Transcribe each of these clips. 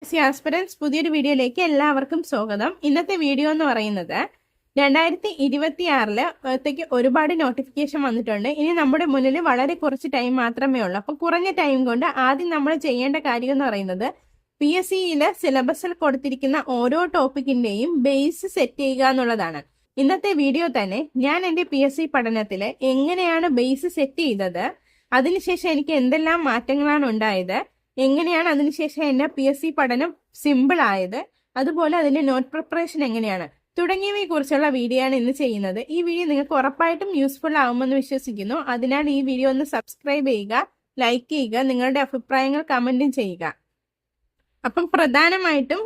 Aspirants പുതിയൊരു വീഡിയോയിലേക്ക് എല്ലാവർക്കും സ്വാഗതം. ഇന്നത്തെ വീഡിയോ എന്ന് പറയുന്നത് 2026 ഒരുപാട് നോട്ടിഫിക്കേഷൻ വന്നിട്ടുണ്ട്. ഇനി നമ്മുടെ മുന്നിൽ വളരെ കുറച്ച് ടൈം മാത്രമേ ഉള്ളൂ. അപ്പോൾ കുറഞ്ഞ ടൈം കൊണ്ട് ആദ്യം നമ്മൾ ചെയ്യേണ്ട കാര്യം എന്ന് പറയുന്നത് PSCയിലെ സിലബസിൽ കൊടുത്തിരിക്കുന്ന ഓരോ ടോപ്പിക്കിന്റെയും ബേസ് സെറ്റ് ചെയ്യുക എന്നുള്ളതാണ്. ഇന്നത്തെ വീഡിയോ തന്നെ ഞാൻ എൻ്റെ PSC പഠനത്തിൽ എങ്ങനെയാണ് ബേസ് സെറ്റ് ചെയ്തത്, അതിനുശേഷം എനിക്ക് എന്തെല്ലാം മാറ്റങ്ങളാണ് ഉണ്ടായത്, എങ്ങനെയാണ് അതിനുശേഷം എൻ്റെ PSC പഠനം സിമ്പിൾ ആയത്, അതുപോലെ അതിന്റെ നോട്ട് പ്രിപ്പറേഷൻ എങ്ങനെയാണ് തുടങ്ങിയവയെ കുറിച്ചുള്ള വീഡിയോ ആണ് ഇന്ന് ചെയ്യുന്നത്. ഈ വീഡിയോ നിങ്ങൾക്ക് ഉറപ്പായിട്ടും യൂസ്ഫുൾ ആവുമെന്ന് വിശ്വസിക്കുന്നു. അതിനാൽ ഈ വീഡിയോ ഒന്ന് സബ്സ്ക്രൈബ് ചെയ്യുക, ലൈക്ക് ചെയ്യുക, നിങ്ങളുടെ അഭിപ്രായങ്ങൾ കമന്റും ചെയ്യുക. അപ്പം പ്രധാനമായിട്ടും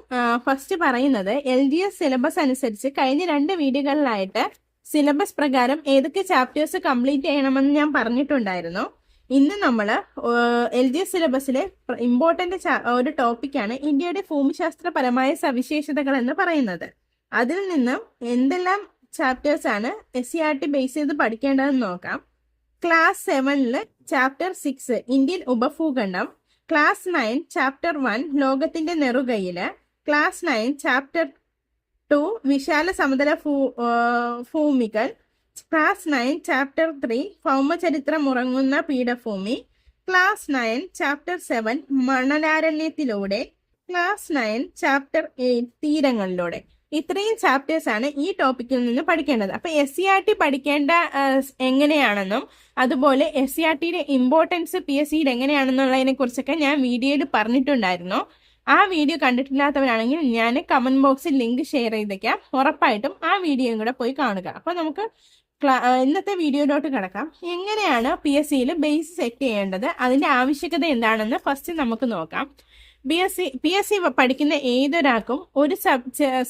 ഫസ്റ്റ് പറയുന്നത് LGS സിലബസ് അനുസരിച്ച് കഴിഞ്ഞ 2 വീഡിയോകളിലായിട്ട് സിലബസ് പ്രകാരം ഏതൊക്കെ ചാപ്റ്റേഴ്സ് കംപ്ലീറ്റ് ചെയ്യണമെന്ന് ഞാൻ പറഞ്ഞിട്ടുണ്ടായിരുന്നു. ഇന്ന് നമ്മൾ LGS സിലബസിലെ ഇമ്പോർട്ടന്റ് ഒരു ടോപ്പിക്കാണ് ഇന്ത്യയുടെ ഭൂമിശാസ്ത്രപരമായ സവിശേഷതകൾ എന്ന് പറയുന്നത്. അതിൽ നിന്നും എന്തെല്ലാം ചാപ്റ്റേഴ്സ് ആണ് SCERT ബേസ് ചെയ്ത് പഠിക്കേണ്ടതെന്ന് നോക്കാം. ക്ലാസ് 7 ചാപ്റ്റർ 6 ഇന്ത്യൻ ഉപഭൂഖണ്ഡം, ക്ലാസ് 9 ചാപ്റ്റർ 1 ലോകത്തിന്റെ നെറുകയില്, ക്ലാസ് 9 ചാപ്റ്റർ 2 വിശാല സമതല ഭൂമികൾ, ക്ലാസ് 9 ചാപ്റ്റർ 3 ഭൗമചരിത്രം ഉറങ്ങുന്ന പീഠഭൂമി, ക്ലാസ് 9 ചാപ്റ്റർ 7 മണലാരണ്യത്തിലൂടെ, ക്ലാസ് 9 ചാപ്റ്റർ 8 തീരങ്ങളിലൂടെ. ഇത്രയും ചാപ്റ്റേഴ്സ് ആണ് ഈ ടോപ്പിക്കിൽ നിന്ന് പഠിക്കേണ്ടത്. അപ്പൊ SCERT പഠിക്കേണ്ട എങ്ങനെയാണെന്നും അതുപോലെ SCERTയുടെ ഇമ്പോർട്ടൻസ് PSCയിൽ എങ്ങനെയാണെന്നുള്ളതിനെ കുറിച്ചൊക്കെ ഞാൻ വീഡിയോയിൽ പറഞ്ഞിട്ടുണ്ടായിരുന്നു. ആ വീഡിയോ കണ്ടിട്ടില്ലാത്തവരാണെങ്കിൽ ഞാൻ കമന്റ് ബോക്സിൽ ലിങ്ക് ഷെയർ ചെയ്തേക്കാം. ഉറപ്പായിട്ടും ആ വീഡിയോയും കൂടെ പോയി കാണുക. അപ്പൊ നമുക്ക് ഇന്നത്തെ വീഡിയോയിലോട്ട് കിടക്കാം. എങ്ങനെയാണ് PSCയിൽ ബേസ് സെറ്റ് ചെയ്യേണ്ടത്, അതിന്റെ ആവശ്യകത എന്താണെന്ന് ഫസ്റ്റ് നമുക്ക് നോക്കാം. PSC പഠിക്കുന്ന ഏതൊരാൾക്കും ഒരു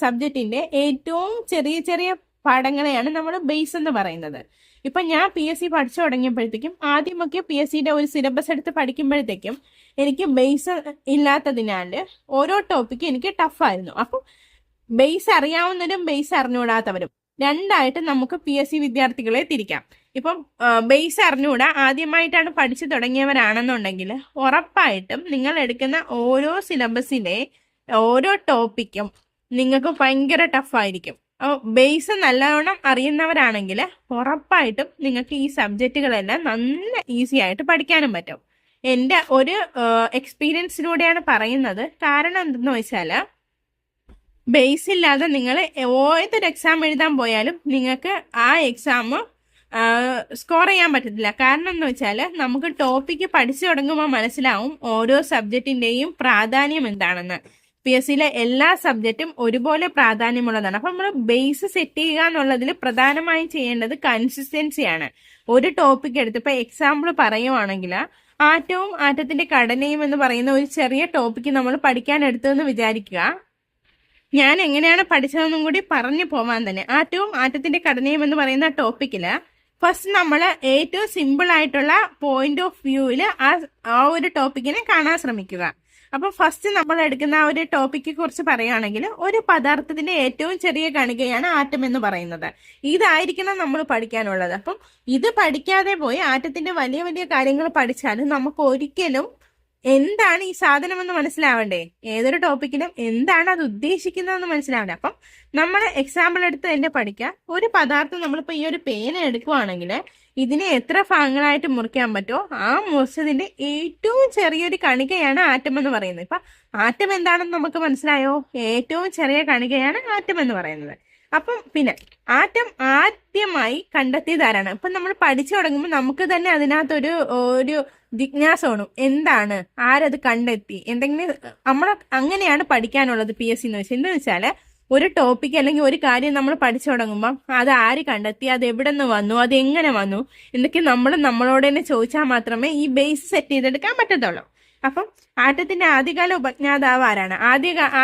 സബ്ജക്റ്റിന്റെ ഏറ്റവും ചെറിയ ചെറിയ പാഠങ്ങളെയാണ് നമ്മൾ ബേസ് എന്ന് പറയുന്നത്. ഇപ്പൊ ഞാൻ PSC പഠിച്ചു തുടങ്ങിയപ്പോഴത്തേക്കും ആദ്യമൊക്കെ PSCയുടെ ഒരു സിലബസ് എടുത്ത് പഠിക്കുമ്പോഴത്തേക്കും എനിക്ക് ബേസ് ഇല്ലാത്തതിനാൽ ഓരോ ടോപ്പിക്ക് എനിക്ക് ടഫായിരുന്നു. അപ്പം ബേസ് അറിയാവുന്നവരും ബേസ് അറിഞ്ഞുകൂടാത്തവരും രണ്ടായിട്ട് നമുക്ക് PSC വിദ്യാർത്ഥികളെ തിരിക്കാം. ഇപ്പം ബേസ് അറിഞ്ഞുകൂടാ ആദ്യമായിട്ടാണ് പഠിച്ചു തുടങ്ങിയവരാണെന്നുണ്ടെങ്കിൽ ഉറപ്പായിട്ടും നിങ്ങൾ എടുക്കുന്ന ഓരോ സിലബസിലെ ഓരോ ടോപ്പിക്കും നിങ്ങൾക്ക് ഭയങ്കര ടഫായിരിക്കും. ബേസ് നല്ലവണ്ണം അറിയുന്നവരാണെങ്കിൽ ഉറപ്പായിട്ടും നിങ്ങൾക്ക് ഈ സബ്ജക്റ്റുകളെല്ലാം നല്ല ഈസി ആയിട്ട് പഠിക്കാനും പറ്റും. എൻ്റെ ഒരു എക്സ്പീരിയൻസിലൂടെയാണ് പറയുന്നത്. കാരണം എന്തെന്ന് വെച്ചാൽ ബേസ് ഇല്ലാതെ നിങ്ങൾ ഏതൊരു എക്സാം എഴുതാൻ പോയാലും നിങ്ങൾക്ക് ആ എക്സാം സ്കോർ ചെയ്യാൻ പറ്റത്തില്ല. കാരണം എന്ന് വെച്ചാൽ നമുക്ക് ടോപ്പിക്ക് പഠിച്ചു തുടങ്ങുമ്പോൾ മനസ്സിലാവും ഓരോ സബ്ജക്റ്റിന്റെയും പ്രാധാന്യം എന്താണെന്ന്. PSCയിലെ എല്ലാ സബ്ജക്റ്റും ഒരുപോലെ പ്രാധാന്യമുള്ളതാണ്. അപ്പൊ നമ്മൾ ബേസ് സെറ്റ് ചെയ്യുക എന്നുള്ളതിൽ പ്രധാനമായും ചെയ്യേണ്ടത് കൺസിസ്റ്റൻസിയാണ്. ഒരു ടോപ്പിക് എടുത്ത് ഇപ്പൊ എക്സാമ്പിൾ പറയുവാണെങ്കിൽ ആറ്റവും ആറ്റത്തിന്റെ ഘടനയും എന്ന് പറയുന്ന ഒരു ചെറിയ ടോപ്പിക്ക് നമ്മൾ പഠിക്കാൻ എടുത്തതെന്ന് വിചാരിക്കുക. ഞാൻ എങ്ങനെയാണ് പഠിച്ചതെന്നും കൂടി പറഞ്ഞു പോവാൻ തന്നെ. ആറ്റവും ആറ്റത്തിന്റെ ഘടനയും എന്ന് പറയുന്ന ടോപ്പിക്കില് ഫസ്റ്റ് നമ്മൾ ഏറ്റവും സിമ്പിൾ ആയിട്ടുള്ള പോയിന്റ് ഓഫ് വ്യൂവിൽ ആ ഒരു ടോപ്പിക്കിനെ കാണാൻ ശ്രമിക്കുക. അപ്പൊ ഫസ്റ്റ് നമ്മൾ എടുക്കുന്ന ആ ഒരു ടോപ്പിക്കെ കുറിച്ച് പറയുകയാണെങ്കിൽ ഒരു പദാർത്ഥത്തിന്റെ ഏറ്റവും ചെറിയ കണികയാണ് ആറ്റം എന്ന് പറയുന്നത്. ഇതായിരിക്കണം നമ്മൾ പഠിക്കാനുള്ളത്. അപ്പം ഇത് പഠിക്കാതെ പോയി ആറ്റത്തിന്റെ വലിയ വലിയ കാര്യങ്ങൾ പഠിച്ചാലും നമുക്ക് ഒരിക്കലും എന്താണ് ഈ സാധനം എന്ന് മനസ്സിലാവണ്ടേ. ഏതൊരു ടോപ്പിക്കിലും എന്താണ് അത് ഉദ്ദേശിക്കുന്നതെന്ന് മനസ്സിലാവണ്ടേ. അപ്പം നമ്മൾ എക്സാമ്പിൾ എടുത്ത് തന്നെ പഠിക്കുക. ഒരു പദാർത്ഥം നമ്മളിപ്പോൾ ഈ ഒരു പേന എടുക്കുവാണെങ്കിൽ ഇതിനെ എത്ര ഭാഗങ്ങളായിട്ട് മുറിക്കാൻ പറ്റുമോ ആ മുറിച്ചതിന്റെ ഏറ്റവും ചെറിയൊരു കണികയാണ് ആറ്റം എന്ന് പറയുന്നത്. ഇപ്പൊ ആറ്റം എന്താണെന്ന് നമുക്ക് മനസ്സിലായോ? ഏറ്റവും ചെറിയ കണികയാണ് ആറ്റം എന്ന് പറയുന്നത്. അപ്പം പിന്നെ ആറ്റം ആദ്യമായി കണ്ടെത്തിയത് ആരാണ്? ഇപ്പൊ നമ്മൾ പഠിച്ചു തുടങ്ങുമ്പോൾ നമുക്ക് തന്നെ അതിനകത്തൊരു ജിജ്ഞാസ തോന്നും, എന്താണ്, ആരത് കണ്ടെത്തി, എന്തെങ്കിലും നമ്മൾ അങ്ങനെയാണ് പഠിക്കാനുള്ളത് PSC എന്ന് വെച്ചാൽ. എന്താണെന്ന് വെച്ചാല് ഒരു ടോപ്പിക് അല്ലെങ്കിൽ ഒരു കാര്യം നമ്മൾ പഠിച്ചു തുടങ്ങുമ്പോൾ അത് ആര് കണ്ടെത്തി, അത് എവിടെ നിന്ന് വന്നു, അത് എങ്ങനെ വന്നു എന്നൊക്കെ നമ്മളോട് തന്നെ ചോദിച്ചാൽ മാത്രമേ ഈ ബേസ് സെറ്റ് ചെയ്തെടുക്കാൻ പറ്റത്തുള്ളൂ. അപ്പം ആറ്റത്തിന്റെ ആദ്യകാല ഉപജ്ഞാതാവ് ആരാണ്?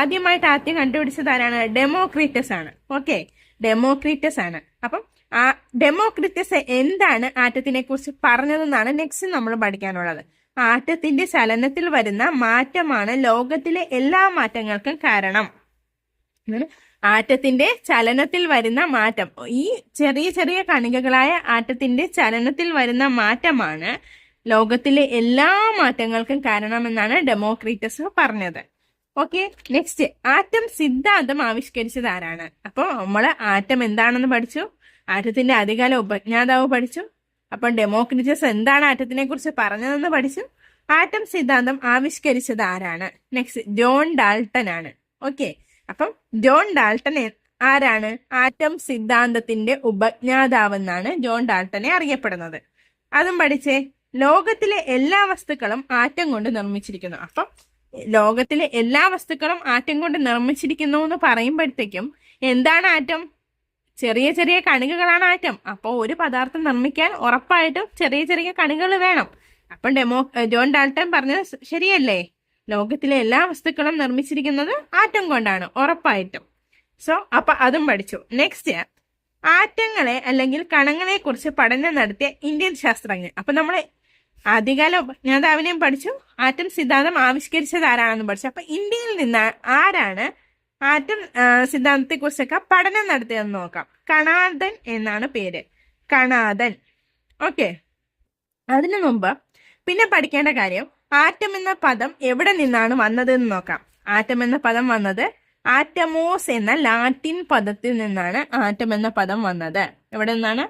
ആദ്യമായിട്ട് ആദ്യം കണ്ടുപിടിച്ചത് ആരാണ്? ഡെമോക്രിറ്റസ് ആണ്. ഓക്കെ, ഡെമോക്രിറ്റസ് ആണ്. അപ്പം ആ ഡെമോക്രിറ്റസ് എന്താണ് ആറ്റത്തിനെ കുറിച്ച് പറഞ്ഞതെന്നാണ് നെക്സ്റ്റ് നമ്മൾ പഠിക്കാനുള്ളത്. ആറ്റത്തിന്റെ ചലനത്തിൽ വരുന്ന മാറ്റമാണ് ലോകത്തിലെ എല്ലാ മാറ്റങ്ങൾക്കും കാരണം. ആറ്റത്തിന്റെ ചലനത്തിൽ വരുന്ന മാറ്റം, ഈ ചെറിയ ചെറിയ കണികകളായ ആറ്റത്തിന്റെ ചലനത്തിൽ വരുന്ന മാറ്റമാണ് ലോകത്തിലെ എല്ലാ മാറ്റങ്ങൾക്കും കാരണമെന്നാണ് ഡെമോക്രിറ്റസ് പറഞ്ഞത്. ഓക്കെ, നെക്സ്റ്റ് ആറ്റം സിദ്ധാന്തം ആവിഷ്കരിച്ചത് ആരാണ്? അപ്പൊ നമ്മള് ആറ്റം എന്താണെന്ന് പഠിച്ചു, ആറ്റത്തിന്റെ ആദ്യകാല ഉപജ്ഞാതാവ് പഠിച്ചു, അപ്പം ഡെമോക്രിറ്റസ് എന്താണ് ആറ്റത്തിനെ കുറിച്ച് പറഞ്ഞതെന്ന് പഠിച്ചു, ആറ്റം സിദ്ധാന്തം ആവിഷ്കരിച്ചത് ആരാണ്? നെക്സ്റ്റ് ജോൺ ഡാൾട്ടൺ ആണ്. ഓക്കെ, അപ്പം ജോൺ ഡാൾട്ടൺ ആരാണ്? ആറ്റം സിദ്ധാന്തത്തിന്റെ ഉപജ്ഞാതാവെന്നാണ് ജോൺ ഡാൾട്ടനെ അറിയപ്പെടുന്നത്. അതും പഠിച്ചേ. ലോകത്തിലെ എല്ലാ വസ്തുക്കളും ആറ്റം കൊണ്ട് നിർമ്മിച്ചിരിക്കുന്നു. അപ്പം ലോകത്തിലെ എല്ലാ വസ്തുക്കളും ആറ്റം കൊണ്ട് നിർമ്മിച്ചിരിക്കുന്നു എന്ന് പറയുമ്പോഴത്തേക്കും എന്താണ് ആറ്റം? ചെറിയ ചെറിയ കണികകളാണ് ആറ്റം. അപ്പോൾ ഒരു പദാർത്ഥം നിർമ്മിക്കാൻ ഉറപ്പായിട്ടും ചെറിയ ചെറിയ കണികകൾ വേണം. അപ്പം ജോൺ ഡാൾട്ടൺ പറഞ്ഞത് ശരിയല്ലേ? ലോകത്തിലെ എല്ലാ വസ്തുക്കളും നിർമ്മിച്ചിരിക്കുന്നത് ആറ്റം കൊണ്ടാണ് ഉറപ്പായിട്ടും. സോ അപ്പൊ അതും പഠിച്ചു. നെക്സ്റ്റ്, ആറ്റങ്ങളെ അല്ലെങ്കിൽ കണങ്ങളെ കുറിച്ച് പഠനം നടത്തിയ ഇന്ത്യൻ ശാസ്ത്രജ്ഞൻ. അപ്പൊ നമ്മൾ ആദ്യകാല ഉപജ്ഞാതാവിനെയും പഠിച്ചു, ആറ്റം സിദ്ധാന്തം ആവിഷ്കരിച്ചത് ആരാണെന്ന് പഠിച്ചു. അപ്പൊ ഇന്ത്യയിൽ നിന്ന് ആരാണ് ആറ്റം സിദ്ധാന്തത്തെ കുറിച്ചൊക്കെ പഠനം നടത്തിയതെന്ന് നോക്കാം. കണാദൻ എന്നാണ് പേര്, കണാദൻ. ഓക്കെ, അതിനു മുമ്പ് പിന്നെ പഠിക്കേണ്ട കാര്യം ആറ്റം എന്ന പദം എവിടെ നിന്നാണ് വന്നത് എന്ന് നോക്കാം. ആറ്റം എന്ന പദം വന്നത് ആറ്റമോസ് എന്ന ലാറ്റിൻ പദത്തിൽ നിന്നാണ് ആറ്റം എന്ന പദം വന്നത്. എവിടെ നിന്നാണ്?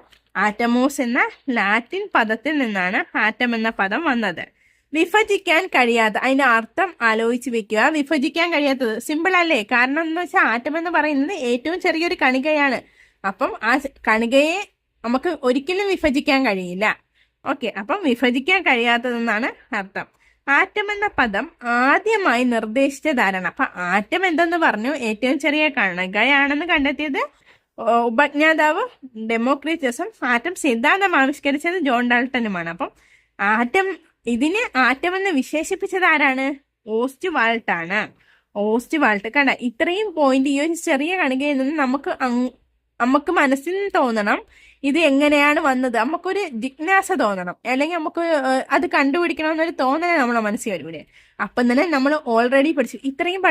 ആറ്റമോസ് എന്ന ലാറ്റിൻ പദത്തിൽ നിന്നാണ് ആറ്റം എന്ന പദം വന്നത്. വിഭജിക്കാൻ കഴിയാത്ത, അതിന്റെ അർത്ഥം ആലോചിച്ച് വെക്കുക. വിഭജിക്കാൻ കഴിയാത്തത് സിമ്പിൾ അല്ലേ? കാരണം എന്ന് വെച്ചാൽ ആറ്റം എന്ന് പറയുന്നത് ഏറ്റവും ചെറിയൊരു കണികയാണ്. അപ്പം ആ കണികയെ നമുക്ക് ഒരിക്കലും വിഭജിക്കാൻ കഴിയില്ല. ഓക്കെ, അപ്പം വിഭജിക്കാൻ കഴിയാത്തതെന്നാണ് അർത്ഥം. ആറ്റം എന്ന പദം ആദ്യമായി നിർദ്ദേശിച്ചതാരാണ്? അപ്പൊ ആറ്റം എന്തെന്ന് പറഞ്ഞു? ഏറ്റവും ചെറിയ കണികയാണെന്ന് കണ്ടെത്തിയത് ഉപജ്ഞാതാവ് ഡെമോക്രിറ്റസും ആറ്റം സിദ്ധാന്തം ആവിഷ്കരിച്ചത് ജോൺ ഡാൾട്ടനുമാണ്. അപ്പം ഇതിനെ ആറ്റം എന്ന് വിശേഷിപ്പിച്ചത് ആരാണ്? ഓസ്റ്റ് വാൾട്ടാണ്. ഓസ്റ്റ് വാൾട്ട്. കണ്ട, ഇത്രയും പോയിന്റ് ഈ ഒരു ചെറിയ കണികയിൽ നിന്ന് നമുക്ക് മനസ്സിൽ തോന്നണം ഇത് എങ്ങനെയാണ് വന്നത്, നമുക്കൊരു ജിജ്ഞാസ തോന്നണം, അല്ലെങ്കിൽ നമുക്ക് അത് കണ്ടുപിടിക്കണമെന്നൊരു തോന്നലേ നമ്മളെ മനസ്സിൽ വരൂലേ. അപ്പം തന്നെ നമ്മൾ ഓൾറെഡി പഠിച്ചു. ഇത്രയും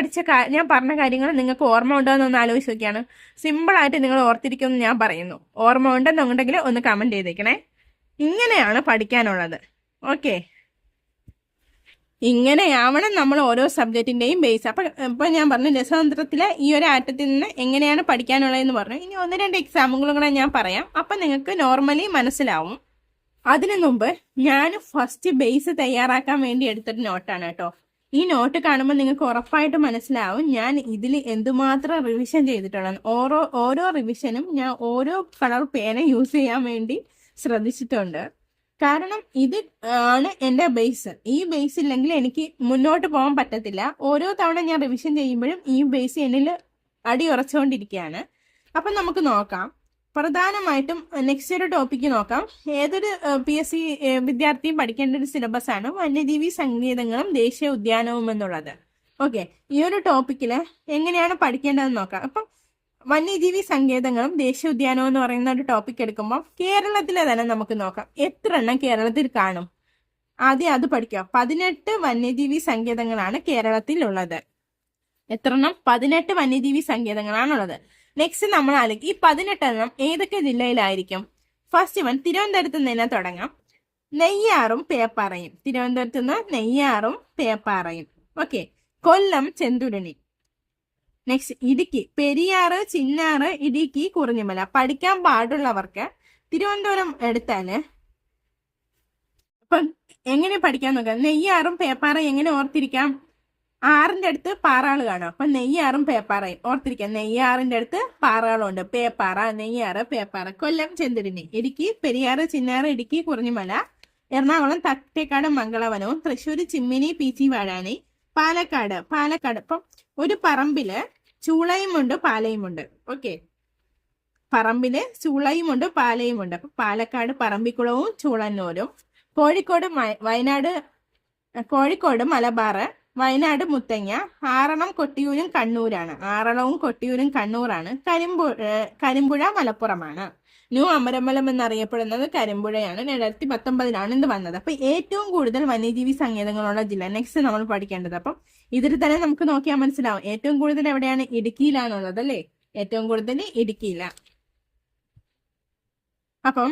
ഞാൻ പറഞ്ഞ കാര്യങ്ങൾ നിങ്ങൾക്ക് ഓർമ്മ ഉണ്ടോ എന്നൊന്ന് ആലോചിച്ച് നോക്കിയാണ്. സിമ്പിളായിട്ട് നിങ്ങൾ ഓർത്തിരിക്കുമെന്ന് ഞാൻ പറയുന്നു. ഓർമ്മ ഉണ്ടെന്നുണ്ടെങ്കിൽ ഒന്ന് കമന്റ് ചെയ്തേക്കണേ. ഇങ്ങനെയാണ് പഠിക്കാനുള്ളത്. ഓക്കെ, ഇങ്ങനെയാവണം നമ്മൾ ഓരോ സബ്ജക്റ്റിന്റെയും ബേസ്. അപ്പൊ ഞാൻ പറഞ്ഞു രസതന്ത്രത്തിലെ ഈ ഒരു ആറ്റത്തിൽ നിന്ന് എങ്ങനെയാണ് പഠിക്കാനുള്ളതെന്ന് പറഞ്ഞു. ഇനി 1-2 എക്സാമ്പിളും കൂടെ ഞാൻ പറയാം. അപ്പൊ നിങ്ങൾക്ക് നോർമലി മനസ്സിലാവും. അതിനു മുമ്പ് ഞാൻ ഫസ്റ്റ് ബേസ് തയ്യാറാക്കാൻ വേണ്ടി എടുത്തൊരു നോട്ടാണ് കേട്ടോ. ഈ നോട്ട് കാണുമ്പോൾ നിങ്ങൾക്ക് ഉറപ്പായിട്ട് മനസ്സിലാവും ഞാൻ ഇതിൽ എന്തുമാത്രം റിവിഷൻ ചെയ്തിട്ടുള്ളത്. ഓരോ റിവിഷനും ഞാൻ ഓരോ കളർ പേന യൂസ് ചെയ്യാൻ വേണ്ടി ശ്രദ്ധിച്ചിട്ടുണ്ട്. കാരണം ഇത് ആണ് എൻ്റെ ബേസ്. ഈ ബേസ് ഇല്ലെങ്കിൽ എനിക്ക് മുന്നോട്ട് പോകാൻ പറ്റത്തില്ല. ഓരോ തവണ ഞാൻ റിവിഷൻ ചെയ്യുമ്പോഴും ഈ ബേസ് എന്നിൽ അടിയുറച്ചുകൊണ്ടിരിക്കുകയാണ്. അപ്പം നമുക്ക് നോക്കാം. പ്രധാനമായിട്ടും നെക്സ്റ്റ് ഒരു ടോപ്പിക്ക് നോക്കാം. ഏതൊരു PSC വിദ്യാർത്ഥിയും പഠിക്കേണ്ട ഒരു സിലബസ് ആണ് വന്യജീവി സങ്കേതങ്ങളും ദേശീയ ഉദ്യാനവും എന്നുള്ളത്. ഓക്കെ, ഈ ഒരു ടോപ്പിക്കിൽ എങ്ങനെയാണ് പഠിക്കേണ്ടതെന്ന് നോക്കാം. അപ്പം വന്യജീവി സങ്കേതങ്ങളും ദേശീയ ഉദ്യാനവും എന്ന് പറയുന്ന ഒരു ടോപ്പിക് എടുക്കുമ്പോൾ കേരളത്തിലെ തന്നെ നമുക്ക് നോക്കാം. എത്ര എണ്ണം കേരളത്തിൽ കാണും? ആദ്യം അത് പഠിക്കാം. 18 വന്യജീവി സങ്കേതങ്ങളാണ് കേരളത്തിലുള്ളത്. എത്ര എണ്ണം? 18 വന്യജീവി സങ്കേതങ്ങളാണുള്ളത്. നെക്സ്റ്റ് നമ്മൾ ആലോചിക്കും ഈ 18 എണ്ണം ഏതൊക്കെ ജില്ലയിലായിരിക്കും? ഫസ്റ്റ് വൺ തിരുവനന്തപുരത്ത് നിന്ന് തന്നെ തുടങ്ങാം. നെയ്യാറും പേപ്പാറയും. തിരുവനന്തപുരത്ത് നിന്ന് നെയ്യാറും പേപ്പാറയും. ഓക്കെ, കൊല്ലം ചെന്തുരുണി. നെക്സ്റ്റ് ഇടുക്കി പെരിയാറ്, ചിന്നാറ്, ഇടുക്കി, കുറിഞ്ഞിമല. പഠിക്കാൻ പാടുള്ളവർക്ക് തിരുവനന്തപുരം എടുത്താല് അപ്പം എങ്ങനെ പഠിക്കാൻ നോക്കാം. നെയ്യാറും പേപ്പാറ എങ്ങനെ ഓർത്തിരിക്കാം? ആറിന്റെ അടുത്ത് പാറാള് കാണും. അപ്പൊ നെയ്യാറും പേപ്പാറയും ഓർത്തിരിക്കാം. നെയ്യാറിന്റെ അടുത്ത് പാറാളുണ്ട്. പേപ്പാറ, നെയ്യാറ്, പേപ്പാറ. കൊല്ലം ചെന്തുരുണി. ഇടുക്കി പെരിയാറ്, ചിന്നാറ്, ഇടുക്കി, കുറിഞ്ഞിമല. എറണാകുളം തട്ടേക്കാട് മംഗളവനവും. തൃശ്ശൂർ ചിമ്മിനി, പീച്ചി, വാഴാനി. പാലക്കാട്. ഇപ്പം ഒരു പറമ്പില് ചൂളയുമുണ്ട് പാലയുമുണ്ട്. ഓക്കെ, പറമ്പില് ചൂളയുമുണ്ട് പാലയുമുണ്ട്. അപ്പൊ പാലക്കാട് പറമ്പിക്കുളവും ചൂളന്നൂരും. കോഴിക്കോട് മലബാറ്, വയനാട് മുത്തങ്ങ. ആറളം കൊട്ടിയൂരും കണ്ണൂരാണ്. ആറളവും കൊട്ടിയൂരും കണ്ണൂരാണ്. കരിമ്പുഴ മലപ്പുറമാണ്. ന്യൂ അമരമ്പലം എന്നറിയപ്പെടുന്നത് കരിമ്പുഴയാണ്. 2019 ഇത് വന്നത്. അപ്പൊ ഏറ്റവും കൂടുതൽ വന്യജീവി സങ്കേതങ്ങളുള്ള ജില്ല നെക്സ്റ്റ് നമ്മൾ പഠിക്കേണ്ടത്. അപ്പം ഇതിൽ തന്നെ നമുക്ക് നോക്കിയാൽ മനസ്സിലാവും ഏറ്റവും കൂടുതൽ എവിടെയാണ്? ഇടുക്കിയിലാണുള്ളത് അല്ലേ? ഏറ്റവും കൂടുതൽ ഇടുക്കിയില. അപ്പം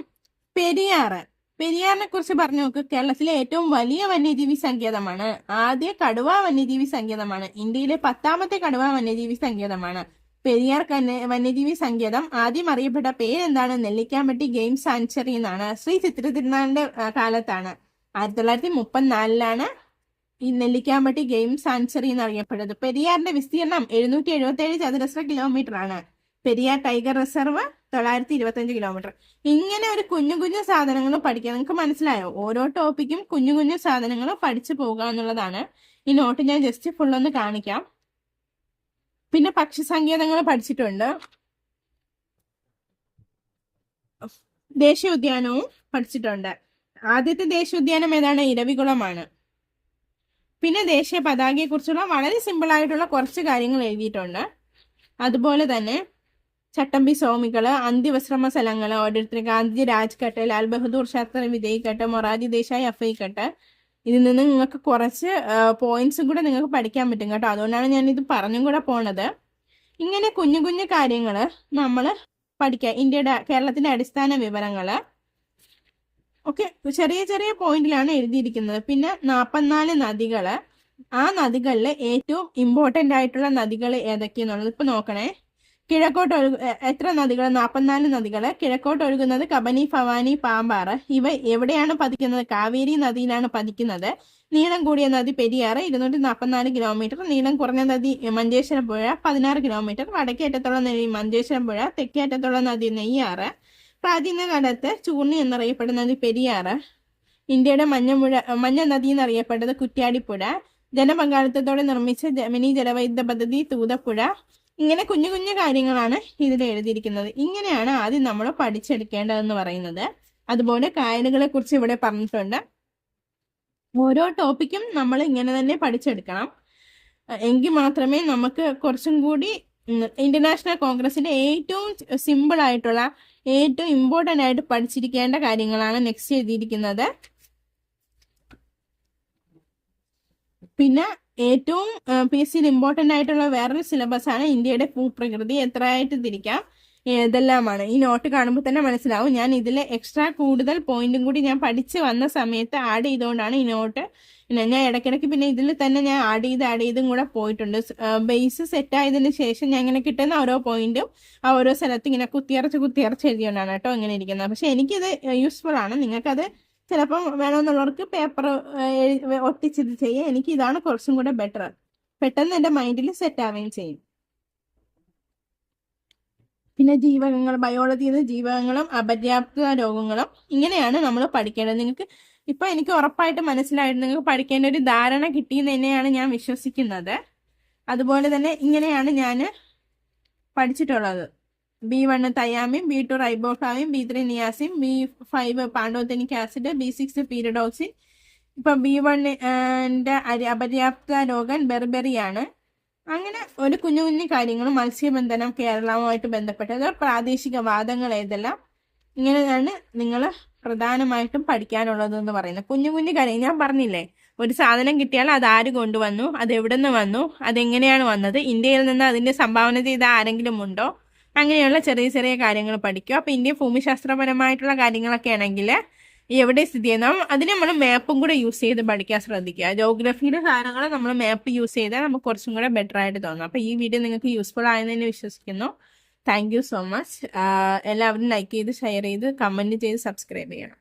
പെരിയാറിനെ കുറിച്ച് പറഞ്ഞു നോക്ക്. കേരളത്തിലെ ഏറ്റവും വലിയ വന്യജീവി സങ്കേതമാണ്. ആദ്യ കടുവ വന്യജീവി സങ്കേതമാണ്. ഇന്ത്യയിലെ 10ാമത്തെ കടുവ വന്യജീവി സങ്കേതമാണ്. പെരിയാർ വന്യജീവി സങ്കേതം ആദ്യം അറിയപ്പെട്ട പേരെന്താണ്? നെല്ലിക്കാമ്പട്ടി ഗെയിം സാങ്ച്വറി എന്നാണ്. ശ്രീ ചിത്ര തിരുനാളിന്റെ കാലത്താണ്, 1934 ഈ നെല്ലിക്കാമ്പട്ടി ഗെയിം സാങ്ച്വറി എന്നറിയപ്പെട്ടത്. പെരിയാറിന്റെ വിസ്തീർണം 777 ചതുരശ്ര കിലോമീറ്റർ ആണ്. Periyar tiger reserve 925 kilometre. ഇങ്ങനെ ഒരു കുഞ്ഞു കുഞ്ഞു സാധനങ്ങൾ പഠിക്കാൻ നിങ്ങൾക്ക് മനസ്സിലായോ? ഓരോ ടോപ്പിക്കും കുഞ്ഞു കുഞ്ഞു സാധനങ്ങൾ പഠിച്ചു പോകുക എന്നുള്ളതാണ്. ഈ നോട്ട് ഞാൻ ജസ്റ്റ് ഫുൾ ഒന്ന് കാണിക്കാം. പിന്നെ പക്ഷി സങ്കേതങ്ങൾ പഠിച്ചിട്ടുണ്ട്. ദേശീയ ഉദ്യാനവും പഠിച്ചിട്ടുണ്ട്. ആദ്യത്തെ ദേശീയ ഉദ്യാനം ഏതാണ്? ഇരവികുളമാണ്. പിന്നെ ദേശീയ പതാകയെ കുറിച്ചുള്ള വളരെ സിമ്പിൾ ആയിട്ടുള്ള കുറച്ച് കാര്യങ്ങൾ എഴുതിയിട്ടുണ്ട്. അതുപോലെ തന്നെ ചട്ടമ്പി സ്വാമികള്, അന്ത്യവിശ്രമ സ്ഥലങ്ങള് ഓരോരുത്തർ, ഗാന്ധിജി രാജ്ഘട്ട്, ലാൽ ബഹദൂർ ശാസ്ത്രി വിജയ്ഘട്ട്, മൊറാർജി ദേശായി അഫൈഘട്ട്. ഇതിൽ നിന്ന് നിങ്ങൾക്ക് കുറച്ച് പോയിന്റ്സും കൂടെ നിങ്ങൾക്ക് പഠിക്കാൻ പറ്റും കേട്ടോ. അതുകൊണ്ടാണ് ഞാൻ ഇത് പറഞ്ഞും കൂടെ പോണത്. ഇങ്ങനെ കുഞ്ഞു കുഞ്ഞു കാര്യങ്ങള് നമ്മൾ പഠിക്കുക. കേരളത്തിന്റെ അടിസ്ഥാന വിവരങ്ങള് ഒക്കെ ചെറിയ ചെറിയ പോയിന്റിലാണ് എഴുതിയിരിക്കുന്നത്. പിന്നെ 44 നദികള്, ആ നദികളിൽ ഏറ്റവും ഇമ്പോർട്ടന്റ് ആയിട്ടുള്ള നദികൾ ഏതൊക്കെയെന്നുള്ളത് ഇപ്പൊ നോക്കണേ. കിഴക്കോട്ട് എത്ര നദികൾ? 44 നദികള്. കിഴക്കോട്ട് ഒഴുകുന്നത് കബനി, ഭവാനി, പാമ്പാറ്. ഇവ എവിടെയാണ് പതിക്കുന്നത്? കാവേരി നദിയിലാണ് പതിക്കുന്നത്. നീളം കൂടിയ നദി പെരിയാർ 244 കിലോമീറ്റർ. നീളം കുറഞ്ഞ നദി മഞ്ചേശ്വരം പുഴ 16 കിലോമീറ്റർ. വടക്കേറ്റത്തുള്ള നദി മഞ്ചേശ്വരം പുഴ. തെക്കേറ്റത്തുള്ള നദി നെയ്യാറ്. പ്രാചീന കാലത്ത് ചൂർണി എന്നറിയപ്പെടുന്ന നദി പെരിയാറ്. ഇന്ത്യയുടെ മഞ്ഞ നദി എന്നറിയപ്പെട്ടത് കുറ്റ്യാടിപ്പുഴ. ജനപങ്കാളിത്തത്തോടെ നിർമ്മിച്ച ജമിനി ജലവൈദ്യുത പദ്ധതി തൂതപ്പുഴ. ഇങ്ങനെ കുഞ്ഞു കുഞ്ഞു കാര്യങ്ങളാണ് ഇതിൽ എഴുതിയിരിക്കുന്നത്. ഇങ്ങനെയാണ് ആദ്യം നമ്മൾ പഠിച്ചെടുക്കേണ്ടതെന്ന് പറയുന്നത്. അതുപോലെ കായലുകളെ കുറിച്ച് ഇവിടെ പറഞ്ഞിട്ടുണ്ട്. ഓരോ ടോപ്പിക്കും നമ്മൾ ഇങ്ങനെ തന്നെ പഠിച്ചെടുക്കണം. എങ്കിൽ മാത്രമേ നമുക്ക് കുറച്ചും കൂടി ഇന്റർനാഷണൽ കോൺഗ്രസിന്റെ ഏറ്റവും സിമ്പിൾ ആയിട്ടുള്ള ഏറ്റവും ഇമ്പോർട്ടൻ്റ് ആയിട്ട് പഠിച്ചിരിക്കേണ്ട കാര്യങ്ങളാണ് നെക്സ്റ്റ് എഴുതിയിരിക്കുന്നത്. പിന്നെ ഏറ്റവും PSC ഇമ്പോർട്ടൻ്റ് ആയിട്ടുള്ള വേറൊരു സിലബസ് ആണ് ഇന്ത്യയുടെ ഭൂപ്രകൃതി. എത്രയായിട്ട് തിരിക്കാം, ഏതെല്ലാമാണ്. ഈ നോട്ട് കാണുമ്പോൾ തന്നെ മനസ്സിലാവും. ഞാൻ ഇതിൽ എക്സ്ട്രാ കൂടുതൽ പോയിന്റും കൂടി ഞാൻ പഠിച്ച് വന്ന സമയത്ത് ആഡ് ചെയ്തുകൊണ്ടാണ് ഈ നോട്ട്. ഞാൻ ഇടയ്ക്കിടയ്ക്ക് പിന്നെ ഇതിൽ തന്നെ ഞാൻ ആഡ് ചെയ്തും കൂടെ പോയിട്ടുണ്ട്. ബേസ് സെറ്റ് ആയതിനു ശേഷം ഞാൻ ഇങ്ങനെ കിട്ടുന്ന ഓരോ പോയിന്റും ആ ഓരോ സ്ഥലത്ത് ഇങ്ങനെ കുത്തിയറച്ച് എഴുതിയോണ്ടാണ് കേട്ടോ ഇങ്ങനെ ഇരിക്കുന്നത്. പക്ഷെ എനിക്കിത് യൂസ്ഫുൾ ആണ്. നിങ്ങൾക്കത് ചിലപ്പം വേണമെന്നുള്ളവർക്ക് പേപ്പർ ഒട്ടിച്ചിട്ട് ചെയ്യാം. എനിക്ക് ഇതാണ് കുറച്ചും കൂടെ ബെറ്റർ. പെട്ടെന്ന് എൻ്റെ മൈൻഡിൽ സെറ്റ് ആവുകയും ചെയ്യും. പിന്നെ ജീവകങ്ങൾ, ബയോളജിയിൽ ജീവകങ്ങളും അപര്യാപ്ത രോഗങ്ങളും, ഇങ്ങനെയാണ് നമ്മൾ പഠിക്കേണ്ടത്. നിങ്ങൾക്ക് ഇപ്പൊ എനിക്ക് ഉറപ്പായിട്ട് മനസ്സിലായിട്ട് നിങ്ങൾക്ക് പഠിക്കേണ്ട ഒരു ധാരണ കിട്ടിയെന്ന് തന്നെയാണ് ഞാൻ വിശ്വസിക്കുന്നത്. അതുപോലെ തന്നെ ഇങ്ങനെയാണ് ഞാൻ പഠിച്ചിട്ടുള്ളത്. B1 thiamine, B2 riboflavin, B3 niacin, B5 pantothenic acid, B6 പീരിഡോക്സിൻ. ഇപ്പൊ B1ന്റെ അപര്യാപ്ത രോഗം ബെർബെറിയാണ്. അങ്ങനെ ഒരു കുഞ്ഞു കുഞ്ഞു കാര്യങ്ങൾ, മത്സ്യബന്ധനം കേരളവുമായിട്ട് ബന്ധപ്പെട്ടത്, പ്രാദേശിക വാദങ്ങൾ ഏതെല്ലാം, ഇങ്ങനെയാണ് നിങ്ങൾ പ്രധാനമായിട്ടും പഠിക്കാനുള്ളത് എന്ന് പറയുന്നത്. കുഞ്ഞു കുഞ്ഞു കാര്യം ഞാൻ പറഞ്ഞില്ലേ, ഒരു സാധനം കിട്ടിയാൽ അത് ആര് കൊണ്ടുവന്നു, അത് എവിടെ നിന്ന് വന്നു, അതെങ്ങനെയാണ് വന്നത്, ഇന്ത്യയിൽ നിന്ന് അതിന്റെ സംഭാവന ചെയ്ത ആരെങ്കിലും ഉണ്ടോ, അങ്ങനെയുള്ള ചെറിയ ചെറിയ കാര്യങ്ങൾ പഠിക്കുക. അപ്പൊ ഇന്ത്യ ഭൂമിശാസ്ത്രപരമായിട്ടുള്ള കാര്യങ്ങളൊക്കെ ആണെങ്കിൽ എവിടെ സ്ഥിതി ചെയ്യുന്ന അതിന് നമ്മൾ മാപ്പും കൂടെ യൂസ് ചെയ്ത് പഠിക്കാൻ ശ്രദ്ധിക്കുക. ജോഗ്രഫിയുടെ സാധനങ്ങൾ നമ്മൾ മാപ്പ് യൂസ് ചെയ്താൽ നമുക്ക് കുറച്ചും കൂടെ ബെറ്റർ ആയിട്ട് തോന്നും. അപ്പൊ ഈ വീഡിയോ നിങ്ങൾക്ക് യൂസ്ഫുൾ ആയെന്ന് വിശ്വസിക്കുന്നു. Thank you so much. എല്ലാവരും ലൈക്ക് ചെയ്ത് ഷെയർ ചെയ്ത് കമന്റ് ചെയ്ത് സബ്സ്ക്രൈബ് ചെയ്യണം.